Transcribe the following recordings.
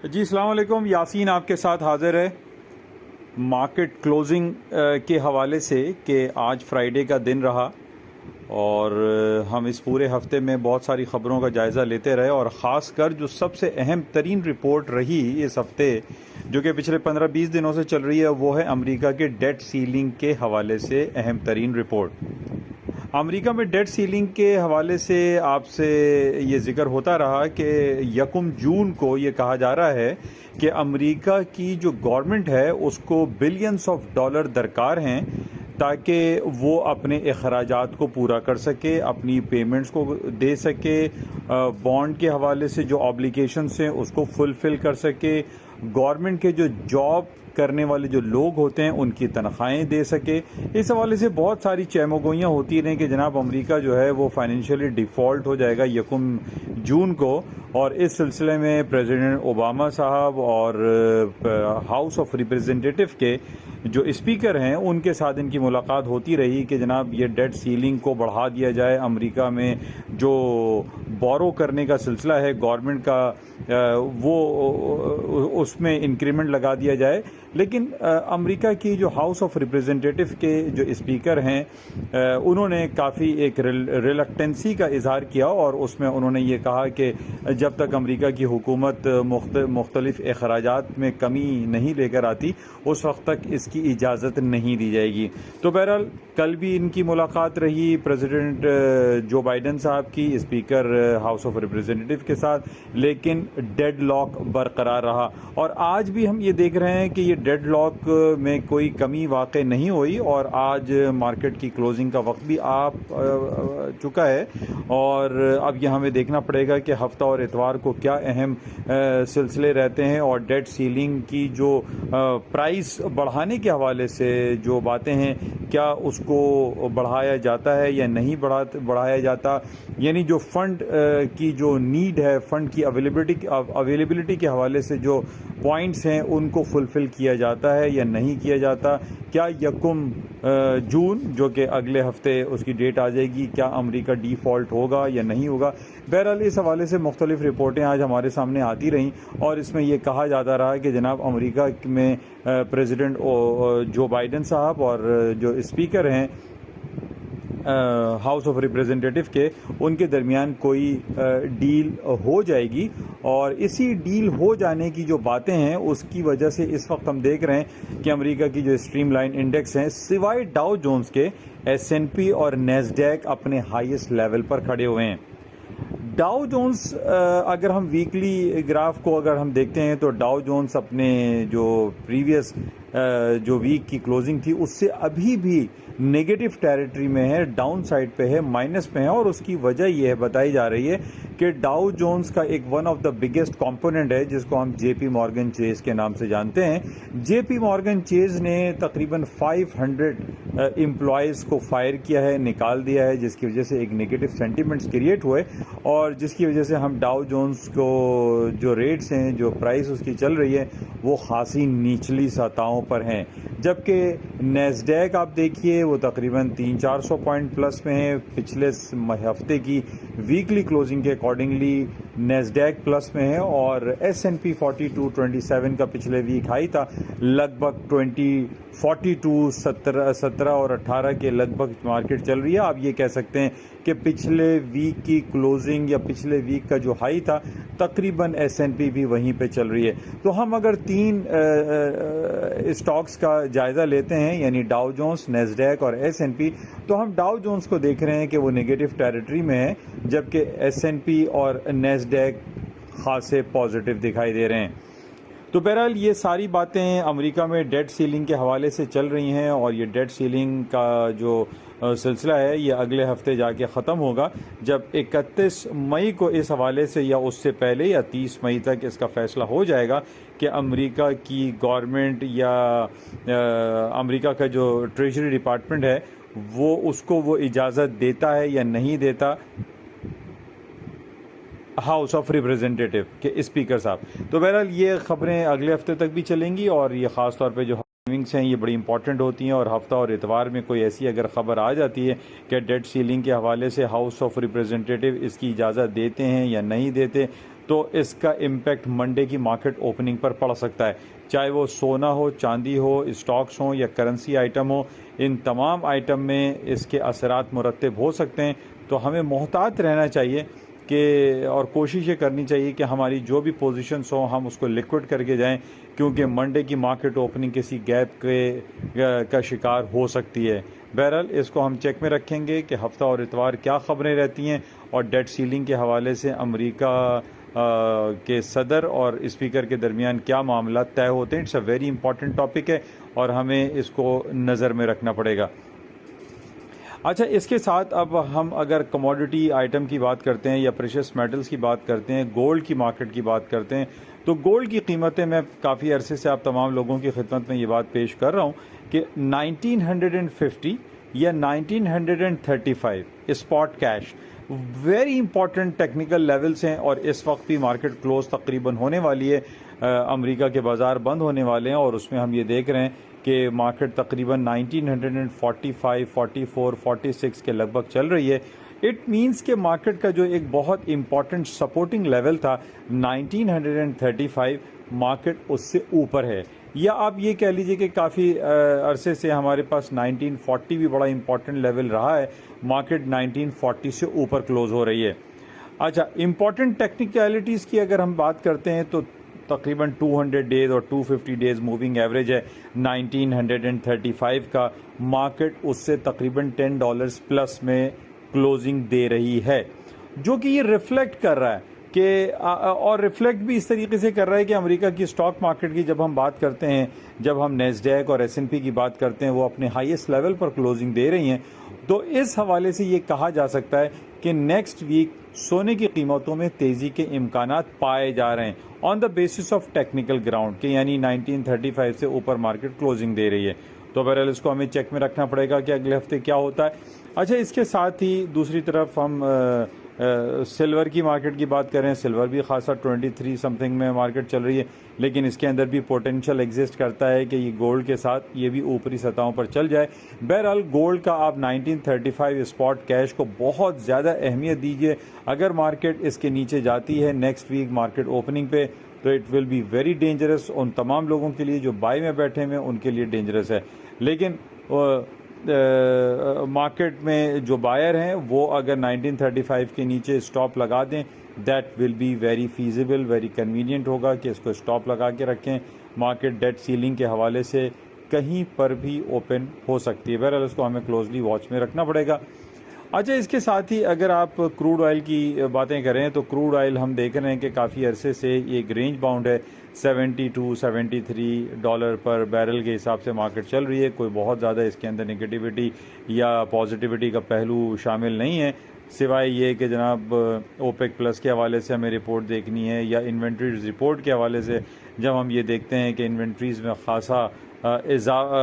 जी अस्सलाम वालेकुम। यासीन आपके साथ हाज़िर है मार्केट क्लोजिंग के हवाले से कि आज फ्राइडे का दिन रहा और हम इस पूरे हफ्ते में बहुत सारी ख़बरों का जायज़ा लेते रहे और ख़ास कर जो सबसे अहम तरीन रिपोर्ट रही इस हफ्ते जो कि पिछले 15-20 दिनों से चल रही है वो है अमेरिका के डेट सीलिंग के हवाले से अहम तरीन रिपोर्ट। अमेरिका में डेट सीलिंग के हवाले से आपसे ये जिक्र होता रहा कि 1 जून को ये कहा जा रहा है कि अमेरिका की जो गवर्नमेंट है उसको बिलियंस ऑफ डॉलर दरकार हैं ताकि वो अपने अखराजात को पूरा कर सके, अपनी पेमेंट्स को दे सके, बॉन्ड के हवाले से जो ऑब्लिगेशंस हैं उसको फुलफ़िल कर सके, गवर्नमेंट के जो जॉब करने वाले जो लोग होते हैं उनकी तनख्वाहें दे सके। इस हवाले से बहुत सारी चहमगोइयाँ होती रहीं कि जनाब अमेरिका जो है वो फाइनेंशियली डिफ़ॉल्ट हो जाएगा 1 जून को। और इस सिलसिले में प्रेसिडेंट ओबामा साहब और हाउस ऑफ रिप्रेजेंटेटिव के जो स्पीकर हैं उनके साथ इनकी मुलाकात होती रही कि जनाब ये डेट सीलिंग को बढ़ा दिया जाए, अमेरिका में जो बोरो करने का सिलसिला है गवर्नमेंट का वो उसमें इंक्रीमेंट लगा दिया जाए। लेकिन अमेरिका की जो हाउस ऑफ रिप्रेजेंटेटिव के जो स्पीकर हैं उन्होंने काफ़ी एक रिलक्टेंसी का इजहार किया और उसमें उन्होंने ये कहा कि जब तक अमेरिका की हुकूमत मुख्तलिफ अखराजात में कमी नहीं लेकर आती उस वक्त तक इसकी इजाज़त नहीं दी जाएगी। तो बहरहाल कल भी इनकी मुलाकात रही प्रेसिडेंट जो बाइडन साहब की स्पीकर हाउस ऑफ रिप्रेजेंटेटिव के साथ, लेकिन डेडलॉक बरकरार रहा। और आज भी हम ये देख रहे हैं कि ये डेडलॉक में कोई कमी वाक़ई नहीं हुई और आज मार्केट की क्लोजिंग का वक्त भी आ चुका है और अब यह हमें देखना पड़ेगा कि हफ्ता और इतवार को क्या अहम सिलसिले रहते हैं और डेट सीलिंग की जो प्राइस बढ़ाने के हवाले से जो बातें हैं क्या उसको बढ़ाया जाता है या नहीं बढ़ाया जाता, यानी जो फंड की जो नीड है, फंड की अवेलेबिलिटी के हवाले से जो पॉइंट्स हैं उनको फुलफ़िल किया जाता है या नहीं किया जाता। क्या 1 जून जो कि अगले हफ्ते उसकी डेट आ जाएगी, क्या अमेरिका डिफ़ॉल्ट होगा या नहीं होगा। बहरहाल इस हवाले से मुख्तलिफ रिपोर्टें आज हमारे सामने आती रहीं और इसमें यह कहा जाता रहा कि जनाब अमेरिका में प्रेसिडेंट जो बाइडन साहब और जो स्पीकर हैं हाउस ऑफ रिप्रेजेंटेटिव के उनके दरमियान कोई डील हो जाएगी और इसी डील हो जाने की जो बातें हैं उसकी वजह से इस वक्त हम देख रहे हैं कि अमेरिका की जो स्ट्रीमलाइन इंडेक्स हैं सिवाय डाउ जोन्स के S&P और नेस्डैक अपने हाईएस्ट लेवल पर खड़े हुए हैं। डाउ जोन्स अगर हम वीकली ग्राफ को अगर हम देखते हैं तो डाउ जोन्स अपने जो प्रीवियस जो वीक की क्लोजिंग थी उससे अभी भी नेगेटिव टेरिटरी में है, डाउन साइड पे है, माइनस पे है और उसकी वजह यह बताई जा रही है कि डाउ जोन्स का एक one of the biggest component है जिसको हम JP मॉर्गन चेज के नाम से जानते हैं। JP मॉर्गन चेज ने तकरीबन 500 एम्प्लॉयज़ को फायर किया है, निकाल दिया है, जिसकी वजह से एक नेगेटिव सेंटिमेंट्स क्रिएट हुए और जिसकी वजह से हम डाउ जोन्स को जो रेट्स हैं, जो प्राइस उसकी चल रही है वो खासी निचली सतहों पर हैं। जबकि नेस्डैक आप देखिए वो तकरीबन 300-400 पॉइंट प्लस में है। पिछले हफ्ते की वीकली क्लोजिंग के अकॉर्डिंगली नेस्डैक प्लस में है और S&P 4227 का पिछले वीक हाई था लगभग 42 17 और 18 के लगभग मार्केट चल रही है। आप ये कह सकते हैं कि पिछले वीक की क्लोजिंग या पिछले वीक का जो हाई था तकरीबन S&P भी वहीं पे चल रही है। तो हम अगर 3 स्टॉक्स का जायज़ा लेते हैं यानी डाउ जोन्स, नेस्डैक और S&P, तो हम डाउ जोन्स को देख रहे हैं कि वो नेगेटिव टेरिटरी में है जबकि S&P और नेस्डैक खासे पॉजिटिव दिखाई दे रहे हैं। तो बहरहाल ये सारी बातें अमेरिका में डेट सीलिंग के हवाले से चल रही हैं और ये डेट सीलिंग का जो सिलसिला है ये अगले हफ्ते जाके ख़त्म होगा जब 31 मई को इस हवाले से या उससे पहले या 30 मई तक इसका फ़ैसला हो जाएगा कि अमेरिका की गवर्नमेंट या अमेरिका का जो ट्रेजरी डिपार्टमेंट है वो उसको वो इजाज़त देता है या नहीं देता हाउस ऑफ रिप्रेजेंटेटिव के स्पीकर साहब। तो बहरहाल ये ख़बरें अगले हफ्ते तक भी चलेंगी और ये ख़ास तौर पे जो टाइमिंग्स हैं ये बड़ी इंपॉर्टेंट होती हैं और हफ्ता और इतवार में कोई ऐसी अगर ख़बर आ जाती है कि डेट सीलिंग के हवाले से हाउस ऑफ रिप्रेजेंटेटिव इसकी इजाज़त देते हैं या नहीं देते तो इसका इम्पैक्ट मंडे की मार्केट ओपनिंग पर पड़ सकता है। चाहे वो सोना हो, चांदी हो, स्टॉक्स हों या करेंसी आइटम हो, इन तमाम आइटम में इसके असरात मुरतब हो सकते हैं। तो हमें मोहतात रहना चाहिए कि और कोशिश ये करनी चाहिए कि हमारी जो भी पोजीशंस हों हम उसको लिक्विड करके जाएं, क्योंकि मंडे की मार्केट ओपनिंग किसी गैप का शिकार हो सकती है। बहरहाल इसको हम चेक में रखेंगे कि हफ्ता और इतवार क्या ख़बरें रहती हैं और डेट सीलिंग के हवाले से अमेरिका के सदर और स्पीकर के दरमियान क्या मामला तय होते हैं। It's a very important topic है और हमें इसको नज़र में रखना पड़ेगा। अच्छा, इसके साथ अब हम अगर कमोडिटी आइटम की बात करते हैं या प्रेशियस मेटल्स की बात करते हैं, गोल्ड की मार्केट की बात करते हैं, तो गोल्ड की कीमतें मैं काफ़ी अरसे से आप तमाम लोगों की खिदमत में ये बात पेश कर रहा हूँ कि 1950 या 1935 spot cash very important technical levels हैं और इस वक्त भी मार्केट क्लोज तकरीबन होने वाली है। अमेरिका के बाज़ार बंद होने वाले हैं और उसमें हम ये देख रहे हैं कि मार्केट तकरीबन 1945, 44, 46 के लगभग चल रही है। इट मींस के मार्केट का जो एक बहुत इंपॉर्टेंट सपोर्टिंग लेवल था 1935, मार्केट उससे ऊपर है। या आप ये कह लीजिए कि काफ़ी अरसे से हमारे पास 1940 भी बड़ा इंपॉर्टेंट लेवल रहा है, मार्केट 1940 से ऊपर क्लोज हो रही है। अच्छा, इंपॉर्टेंट टेक्निकलिटीज़ की अगर हम बात करते हैं तो तकरीबन 200 डेज और 250 डेज मूविंग एवरेज है 1935 का। मार्केट उससे तकरीबन $10 प्लस में क्लोजिंग दे रही है, जो कि ये रिफ्लेक्ट कर रहा है कि और रिफ्लेक्ट भी इस तरीके से कर रहा है कि अमेरिका की स्टॉक मार्केट की जब हम बात करते हैं, जब हम नेस्डैक और S&P की बात करते हैं, वो अपने हाईएस्ट लेवल पर क्लोजिंग दे रही हैं। तो इस हवाले से ये कहा जा सकता है कि नेक्स्ट वीक सोने की कीमतों में तेज़ी के इम्कानात पाए जा रहे हैं on the basis of technical ground के, यानी 1935 से ऊपर मार्केट क्लोजिंग दे रही है। तो बहरहाल इसको हमें चेक में रखना पड़ेगा कि अगले हफ्ते क्या होता है। अच्छा, इसके साथ ही दूसरी तरफ हम सिल्वर की मार्केट की बात करें, सिल्वर भी खासा 23 समथिंग में मार्केट चल रही है, लेकिन इसके अंदर भी पोटेंशियल एग्जिस्ट करता है कि ये गोल्ड के साथ ये भी ऊपरी सतहों पर चल जाए। बहरहाल गोल्ड का आप 1935 स्पॉट कैश को बहुत ज़्यादा अहमियत दीजिए। अगर मार्केट इसके नीचे जाती है नेक्स्ट वीक मार्केट ओपनिंग पे, तो it will be very dangerous उन तमाम लोगों के लिए जो बाय में बैठे हुए, उनके लिए डेंजरस है। लेकिन मार्केट में जो बायर हैं वो अगर 1935 के नीचे स्टॉप लगा दें, that will be very feasible, very convenient होगा कि इसको स्टॉप लगा के रखें। मार्केट डेट सीलिंग के हवाले से कहीं पर भी ओपन हो सकती है। बहरहाल इसको हमें क्लोजली वॉच में रखना पड़ेगा। अच्छा, इसके साथ ही अगर आप क्रूड ऑयल की बातें करें तो क्रूड ऑयल हम देख रहे हैं कि काफ़ी अरसे से एक रेंज बाउंड है, $72-73 पर बैरल के हिसाब से मार्केट चल रही है। कोई बहुत ज़्यादा इसके अंदर नेगेटिविटी या पॉजिटिविटी का पहलू शामिल नहीं है, सिवाय ये कि जनाब ओपेक प्लस के हवाले से हमें रिपोर्ट देखनी है या इन्वेंट्रीज रिपोर्ट के हवाले से जब हम ये देखते हैं कि इन्वेंट्रीज़ में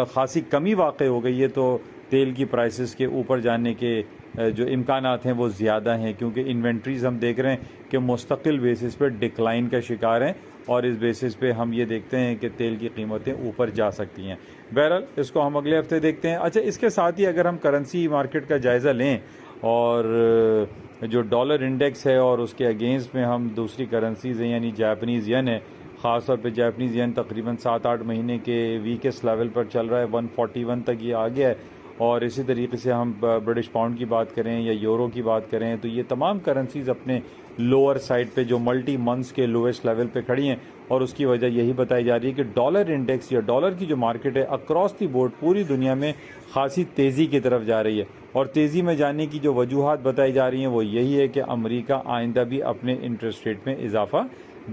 खासी कमी वाक़ई हो गई है, तो तेल की प्राइसेस के ऊपर जाने के जो इम्कानात हैं वो ज़्यादा हैं, क्योंकि इन्वेंट्रीज़ हम देख रहे हैं कि मुस्तकिल बेसिस पर डिक्लाइन का शिकार हैं और इस बेसिस पे हम ये देखते हैं कि तेल की कीमतें ऊपर जा सकती हैं। बहरहाल इसको हम अगले हफ्ते देखते हैं। अच्छा, इसके साथ ही अगर हम करेंसी मार्केट का जायज़ा लें और जो डॉलर इंडेक्स है और उसके अगेंस्ट में हम दूसरी करेंसीज़ हैं, यानी जापानीज़ येन है, ख़ास तौर पे जापानीज़ येन तकरीबन 7-8 महीने के वीकेस्ट लेवल पर चल रहा है, 141 तक ये आ गया है। और इसी तरीके से हम ब्रिटिश पाउंड की बात करें या यूरो की बात करें, तो ये तमाम करेंसीज़ अपने लोअर साइड पे जो मल्टी मंथ्स के लोएस्ट लेवल पे खड़ी हैं, और उसकी वजह यही बताई जा रही है कि डॉलर इंडेक्स या डॉलर की जो मार्केट है अक्रॉस दी बोर्ड पूरी दुनिया में खासी तेज़ी की तरफ जा रही है। और तेज़ी में जाने की जो वजूहात बताई जा रही हैं वो यही है कि अमेरिका आइंदा भी अपने इंटरेस्ट रेट में इजाफा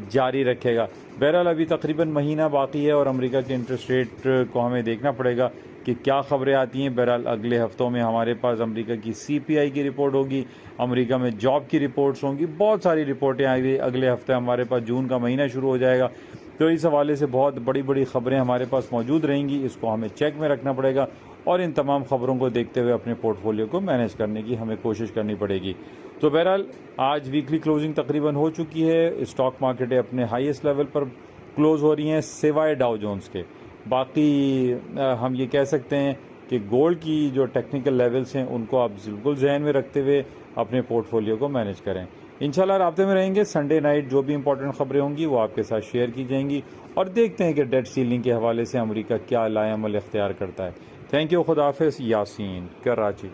जारी रखेगा। बहरहाल अभी तकरीबन महीना बाकी है और अमेरिका के इंटरेस्ट रेट को हमें देखना पड़ेगा कि क्या ख़बरें आती हैं। बहरहाल अगले हफ्तों में हमारे पास अमेरिका की CPI की रिपोर्ट होगी, अमेरिका में जॉब की रिपोर्ट्स होंगी, बहुत सारी रिपोर्टें आएंगी। अगले हफ्ते हमारे पास जून का महीना शुरू हो जाएगा, तो इस हवाले से बहुत बड़ी बड़ी ख़बरें हमारे पास मौजूद रहेंगी। इसको हमें चेक में रखना पड़ेगा और इन तमाम ख़बरों को देखते हुए अपने पोर्टफोलियो को मैनेज करने की हमें कोशिश करनी पड़ेगी। तो बहरहाल आज वीकली क्लोजिंग तकरीबन हो चुकी है, स्टॉक मार्केटें अपने हाईएस्ट लेवल पर क्लोज़ हो रही हैं सिवाय डाउ जोन्स के। बाकी हम ये कह सकते हैं कि गोल्ड की जो टेक्निकल लेवल्स हैं उनको आप बिल्कुल जहन में रखते हुए अपने पोर्टफोलियो को मैनेज करें। इंशाल्लाह राब्ते में रहेंगे। संडे नाइट जो भी इंपॉर्टेंट खबरें होंगी वो आपके साथ शेयर की जाएंगी और देखते हैं कि डेट सीलिंग के हवाले से अमेरिका क्या लाएअमल इख्तियार करता है। Thank you. खुदा हाफिज़। यासीन, कराची।